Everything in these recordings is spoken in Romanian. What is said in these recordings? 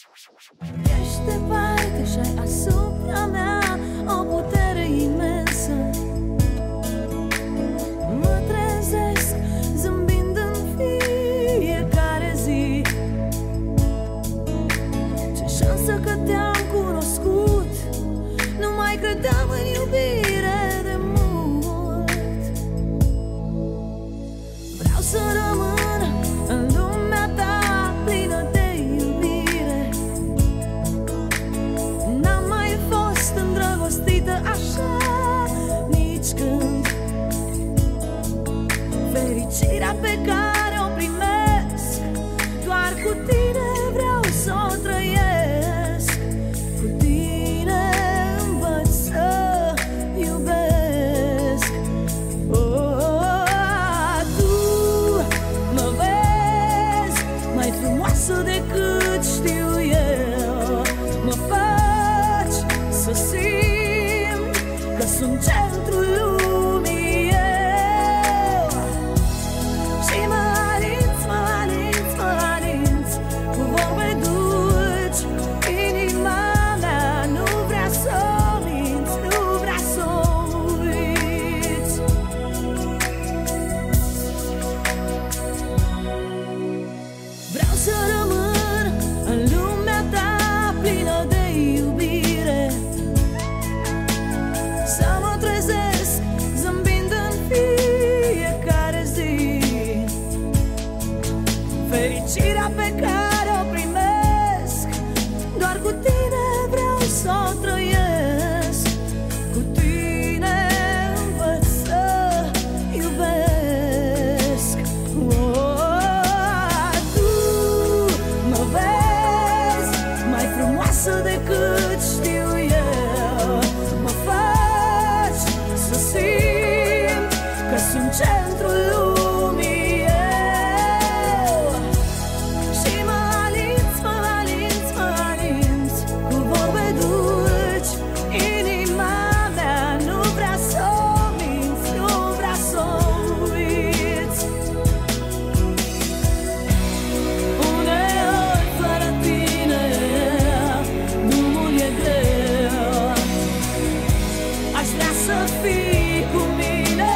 Ești departe și ai asupra mea o putere imensă. Mă trezesc zâmbind în fiecare zi. Ce șansă că te-am cunoscut. Nu mai credeam în iubire de mult. Vreau să rămân în lumea ta plină de iubire. N-am mai fost îndrăgostită așa nici când. Fericirea pe care o primesc doar cu tine vreau să o trăiesc. Cu tine învăț să iubesc. Tu mă vezi mai frumoasă decât știu eu. Mă faci să simt că sunt centrul lumii eu. Și mă alinți, mă alinți, mă alinți cu vorbe dulci. Inima mea nu vrea să o minți, nu vrea să o uiți. Vreau să rămân în lumea ta plină de iubire. Să mă trezesc zâmbind în fiecare zi. Fericirea pe care o primesc doar cu tine vreau să o trăiesc. Cu tine învăț să iubesc. Tu mă vezi mai frumoasă decât știu eu. Mă faci să simt că sunt centrul lumii eu. Și mă alinți, mă alinți, mă alinți cu vorbe dulci. Inima mea nu vrea să o minți, nu vrea să o uiți. Uneori fără tine drumul e greu. Aș vrea să fii cu mine,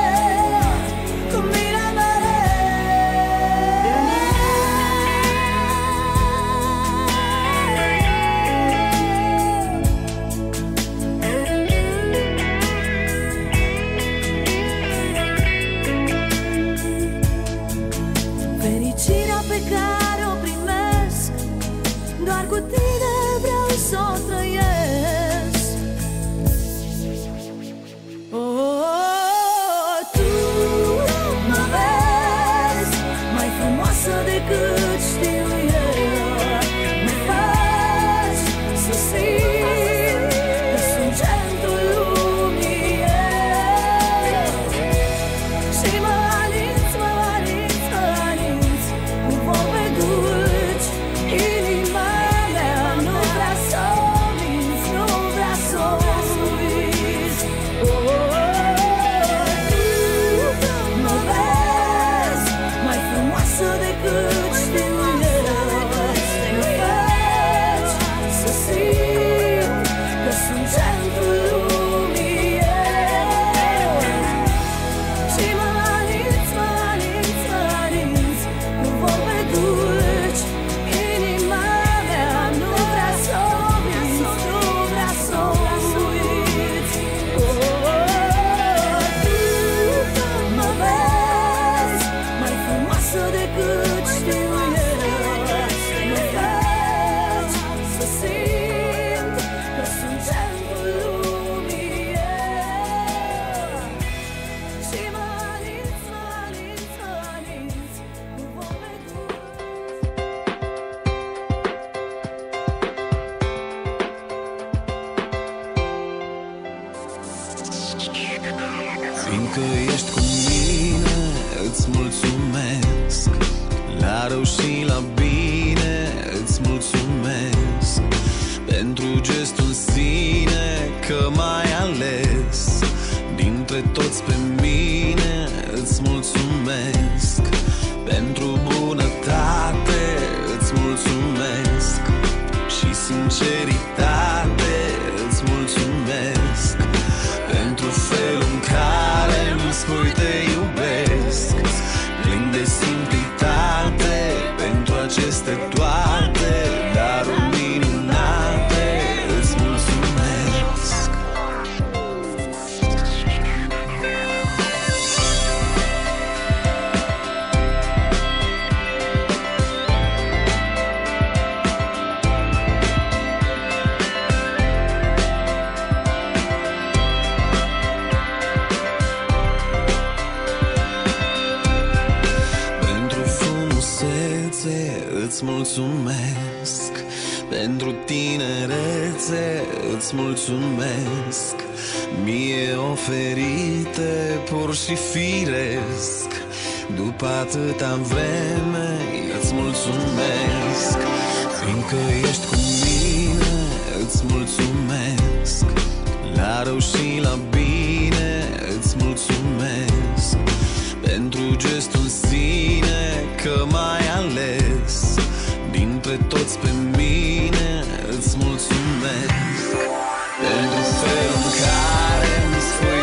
cu mine mereu. Fericirea pe care o primesc doar cu tine vreau să o trăiesc. Tu mă vezi mai frumoasă decât știu eu. Mă faci să simt că sunt centrul lumii eu. Și mă alinți, mă alinți, mă alinți cu vorbe dulci. Inima mea nu vrea să o minți, nu vrea să o uiți. Tu mă vezi mai frumoasă decât știu eu. Mă faci să simt că sunt centrul lumii eu. Și mă alinți, mă alinți, mă alinți cu vorbe dulci. Inima mea nu vrea să o minți, nu vrea să o uiți. Tu mă vezi mai frumoasă decât știu eu. Mă faci să simt că sunt centrul lumii eu. Și mă alinți, mă alinți, mă alinți cu vorbe Fiindcă ești cu mine, îți mulțumesc. La rău și la bine, îți mulțumesc. Pentru gestul în sine, că m-ai ales. Dintre toți pe mine, îți mulțumesc. Pentru bunătate, îți mulțumesc. Și sinceritate îți mulțumesc. Pentru felul în care îmi spui te iubesc, plin de simplitate, pentru aceste toate daruri minunate îți mulțumesc. Îți mulțumesc. Pentru tinerețe îți mulțumesc. Mie oferite pur și firesc, după atâta vreme îți mulțumesc. Fiindcă ești cu mine îți mulțumesc. La rău și la bine îți mulțumesc. Pentru gestul în sine că m-ai ales, dintre toți pe mine îți mulțumesc. Pentru felul în care îmi spui